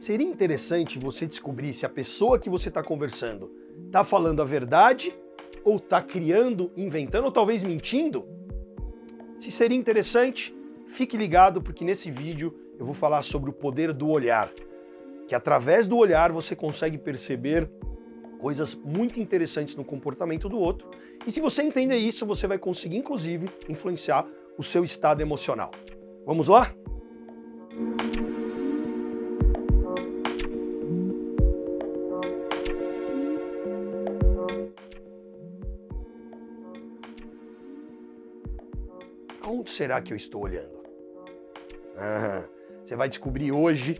Seria interessante você descobrir se a pessoa que você está conversando está falando a verdade ou está criando, inventando ou talvez mentindo? Se seria interessante, fique ligado porque nesse vídeo eu vou falar sobre o poder do olhar, que através do olhar você consegue perceber coisas muito interessantes no comportamento do outro. E se você entender isso, você vai conseguir, inclusive, influenciar o seu estado emocional. Vamos lá? Aonde será que eu estou olhando? Você vai descobrir hoje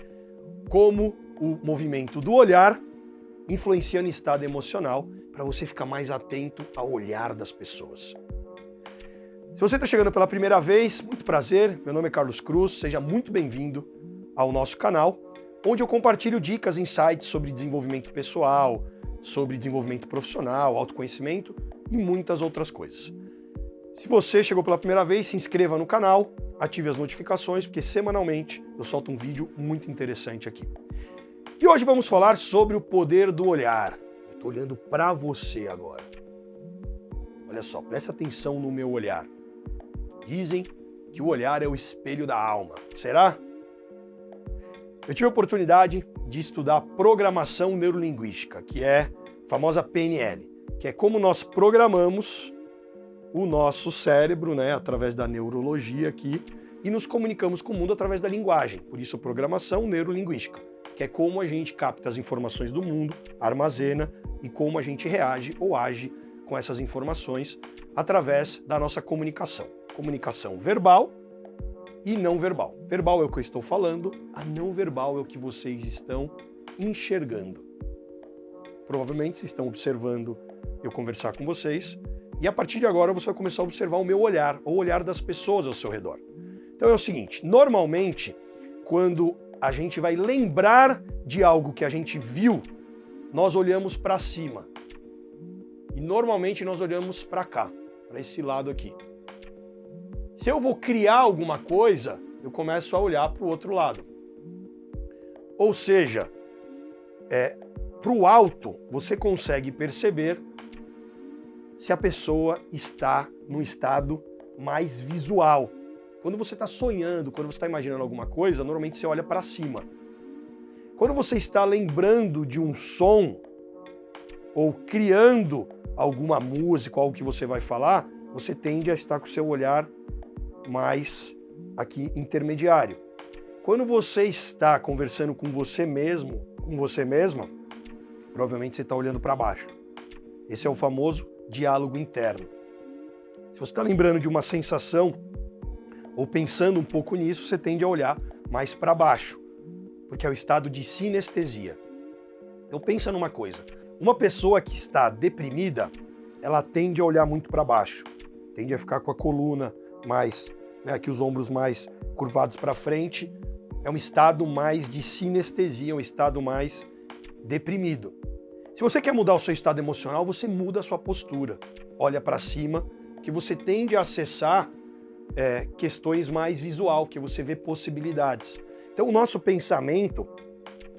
como o movimento do olhar influencia no estado emocional para você ficar mais atento ao olhar das pessoas. Se você está chegando pela primeira vez, muito prazer, meu nome é Carlos Cruz, seja muito bem-vindo ao nosso canal, onde eu compartilho dicas, insights sobre desenvolvimento pessoal, sobre desenvolvimento profissional, autoconhecimento e muitas outras coisas. Se você chegou pela primeira vez, se inscreva no canal, ative as notificações, porque semanalmente eu solto um vídeo muito interessante aqui. E hoje vamos falar sobre o poder do olhar. Eu estou olhando para você agora. Olha só, presta atenção no meu olhar. Dizem que o olhar é o espelho da alma. Será? Eu tive a oportunidade de estudar programação neurolinguística, que é a famosa PNL, que é como nós programamos o nosso cérebro, através da neurologia aqui, e nos comunicamos com o mundo através da linguagem. Por isso, programação neurolinguística, que é como a gente capta as informações do mundo, armazena e como a gente reage ou age com essas informações através da nossa comunicação. Comunicação verbal e não verbal. Verbal é o que eu estou falando, a não verbal é o que vocês estão enxergando. Provavelmente vocês estão observando eu conversar com vocês e a partir de agora você vai começar a observar o meu olhar, ou o olhar das pessoas ao seu redor. Então é o seguinte, normalmente quando a gente vai lembrar de algo que a gente viu, nós olhamos para cima. E normalmente nós olhamos para cá, para esse lado aqui. Se eu vou criar alguma coisa, eu começo a olhar para o outro lado. Ou seja, para o alto, você consegue perceber se a pessoa está no estado mais visual. Quando você está sonhando, quando você está imaginando alguma coisa, normalmente você olha para cima. Quando você está lembrando de um som ou criando alguma música, algo que você vai falar, você tende a estar com o seu olhar mais aqui intermediário. Quando você está conversando com você mesmo, com você mesma, provavelmente você está olhando para baixo. Esse é o famoso diálogo interno. Se você está lembrando de uma sensação ou pensando um pouco nisso, você tende a olhar mais para baixo, porque é o estado de sinestesia. Então pensa numa coisa, uma pessoa que está deprimida, ela tende a olhar muito para baixo, tende a ficar com a coluna mais, aqui os ombros mais curvados para frente, é um estado mais de sinestesia, um estado mais deprimido. Se você quer mudar o seu estado emocional, você muda a sua postura, olha para cima, que você tende a acessar questões mais visual, que você vê possibilidades. Então o nosso pensamento,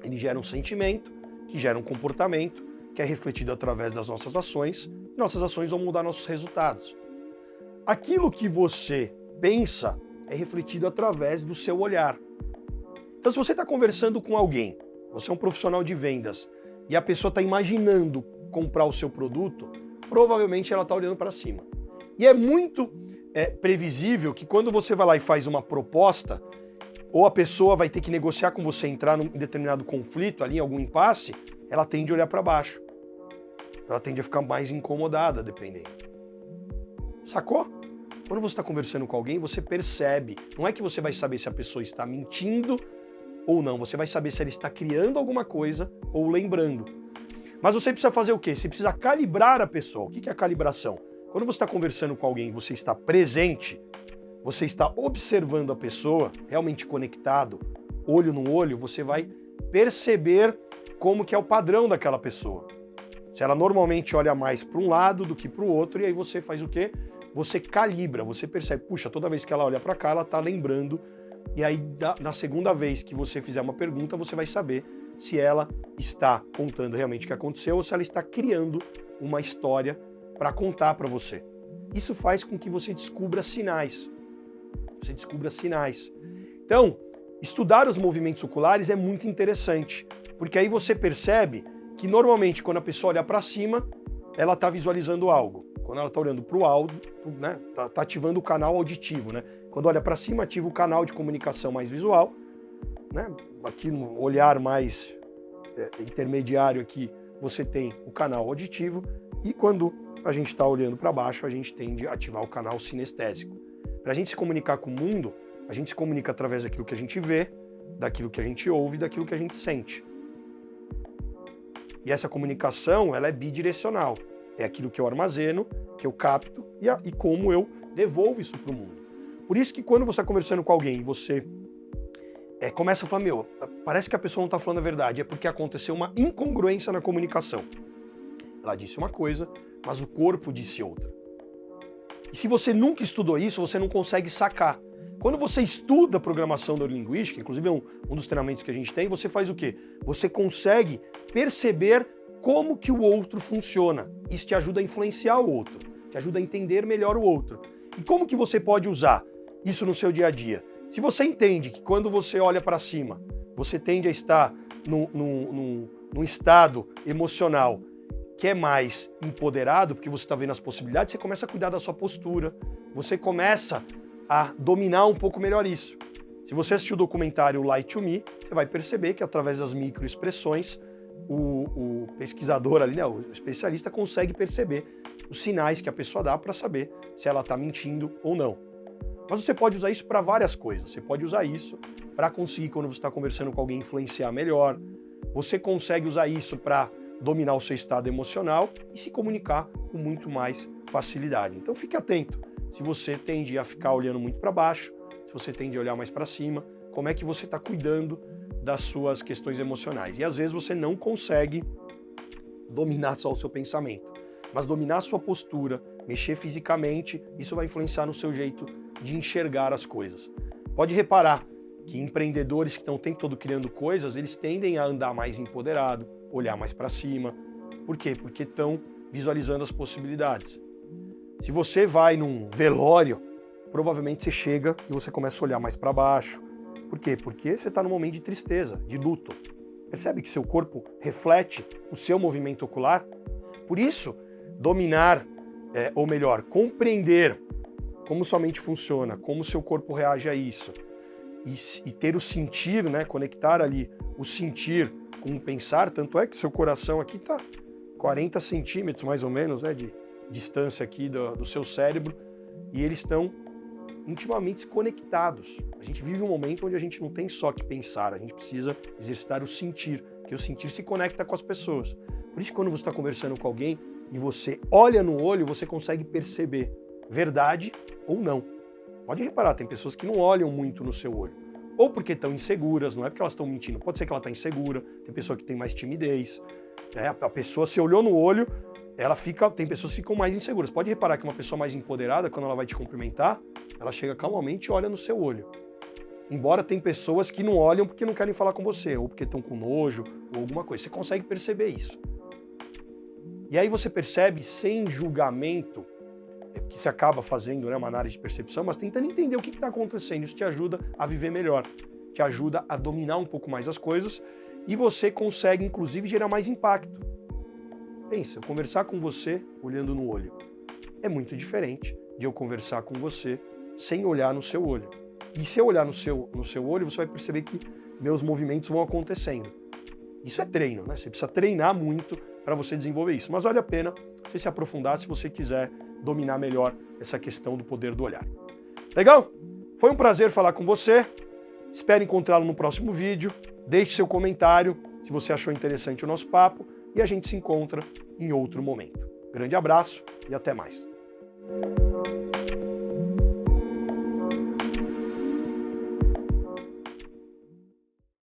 ele gera um sentimento, que gera um comportamento, que é refletido através das nossas ações, e nossas ações vão mudar nossos resultados. Aquilo que você pensa é refletido através do seu olhar. Então se você está conversando com alguém, você é um profissional de vendas, e a pessoa está imaginando comprar o seu produto, provavelmente ela está olhando para cima. E é muito previsível que quando você vai lá e faz uma proposta, ou a pessoa vai ter que negociar com você, entrar num determinado conflito, ali em algum impasse, ela tende a olhar para baixo. Ela tende a ficar mais incomodada, dependendo. Sacou? Quando você está conversando com alguém, você percebe. Não é que você vai saber se a pessoa está mentindo ou não. Você vai saber se ela está criando alguma coisa ou lembrando. Mas você precisa fazer o quê? Você precisa calibrar a pessoa. O que é a calibração? Quando você está conversando com alguém, você está presente, você está observando a pessoa, realmente conectado, olho no olho, você vai perceber como que é o padrão daquela pessoa. Se ela normalmente olha mais para um lado do que para o outro, e aí você faz o quê? Você calibra, você percebe, puxa, toda vez que ela olha para cá, ela está lembrando e aí na segunda vez que você fizer uma pergunta, você vai saber se ela está contando realmente o que aconteceu ou se ela está criando uma história para contar para você. Isso faz com que você descubra sinais. Então, estudar os movimentos oculares é muito interessante, porque aí você percebe que normalmente quando a pessoa olha para cima, ela está visualizando algo. Quando ela está olhando para o áudio, né, tá ativando o canal auditivo, né? Quando olha para cima, ativa o canal de comunicação mais visual, né? Aqui no olhar mais intermediário aqui, você tem o canal auditivo, e quando a gente está olhando para baixo, a gente tende a ativar o canal sinestésico. Para a gente se comunicar com o mundo, a gente se comunica através daquilo que a gente vê, daquilo que a gente ouve, daquilo que a gente sente. E essa comunicação, ela é bidirecional. É aquilo que eu armazeno, que eu capto e como eu devolvo isso para o mundo. Por isso que quando você está conversando com alguém e você começa a falar, meu, parece que a pessoa não está falando a verdade, é porque aconteceu uma incongruência na comunicação. Ela disse uma coisa, mas o corpo disse outra. E se você nunca estudou isso, você não consegue sacar. Quando você estuda programação neurolinguística, inclusive é um dos treinamentos que a gente tem, você faz o quê? Você consegue perceber como que o outro funciona. Isso te ajuda a influenciar o outro, te ajuda a entender melhor o outro. E como que você pode usar isso no seu dia a dia? Se você entende que quando você olha para cima, você tende a estar num estado emocional que é mais empoderado, porque você está vendo as possibilidades, você começa a cuidar da sua postura, você começa a dominar um pouco melhor isso. Se você assistiu o documentário Lie to Me, você vai perceber que através das microexpressões, o pesquisador ali, né, o especialista, consegue perceber os sinais que a pessoa dá para saber se ela está mentindo ou não. Mas você pode usar isso para várias coisas. Você pode usar isso para conseguir, quando você está conversando com alguém, influenciar melhor. Você consegue usar isso para dominar o seu estado emocional e se comunicar com muito mais facilidade. Então fique atento. Se você tende a ficar olhando muito para baixo, se você tende a olhar mais para cima, como é que você está cuidando das suas questões emocionais. E às vezes você não consegue dominar só o seu pensamento, mas dominar a sua postura, mexer fisicamente, isso vai influenciar no seu jeito de enxergar as coisas. Pode reparar que empreendedores que estão o tempo todo criando coisas, eles tendem a andar mais empoderado, olhar mais para cima. Por quê? Porque estão visualizando as possibilidades. Se você vai num velório, provavelmente você chega e você começa a olhar mais para baixo. Por quê? Porque você está num momento de tristeza, de luto. Percebe que seu corpo reflete o seu movimento ocular? Por isso, dominar, ou melhor, compreender como sua mente funciona, como seu corpo reage a isso, e ter o sentir, né, conectar ali o sentir com o pensar, tanto é que seu coração aqui está 40 centímetros mais ou menos, né, de distância aqui do seu cérebro, e eles estão intimamente conectados. A gente vive um momento onde a gente não tem só que pensar, a gente precisa exercitar o sentir, porque o sentir se conecta com as pessoas. Por isso, quando você está conversando com alguém e você olha no olho, você consegue perceber verdade ou não. Pode reparar, tem pessoas que não olham muito no seu olho. Ou porque estão inseguras, não é porque elas estão mentindo, pode ser que ela está insegura, tem pessoa que tem mais timidez. A pessoa se olhou no olho, tem pessoas que ficam mais inseguras. Pode reparar que uma pessoa mais empoderada, quando ela vai te cumprimentar, ela chega calmamente e olha no seu olho. Embora tem pessoas que não olham porque não querem falar com você, ou porque estão com nojo, ou alguma coisa. Você consegue perceber isso. E aí você percebe sem julgamento, que se acaba fazendo, né, uma análise de percepção, mas tentando entender o que está acontecendo. Isso te ajuda a viver melhor, te ajuda a dominar um pouco mais as coisas e você consegue, inclusive, gerar mais impacto. Pensa, eu conversar com você olhando no olho é muito diferente de eu conversar com você sem olhar no seu olho. E se eu olhar no seu olho, você vai perceber que meus movimentos vão acontecendo. Isso é treino, né? Você precisa treinar muito para você desenvolver isso. Mas vale a pena você se aprofundar se você quiser dominar melhor essa questão do poder do olhar. Legal? Foi um prazer falar com você. Espero encontrá-lo no próximo vídeo. Deixe seu comentário se você achou interessante o nosso papo e a gente se encontra em outro momento. Grande abraço e até mais.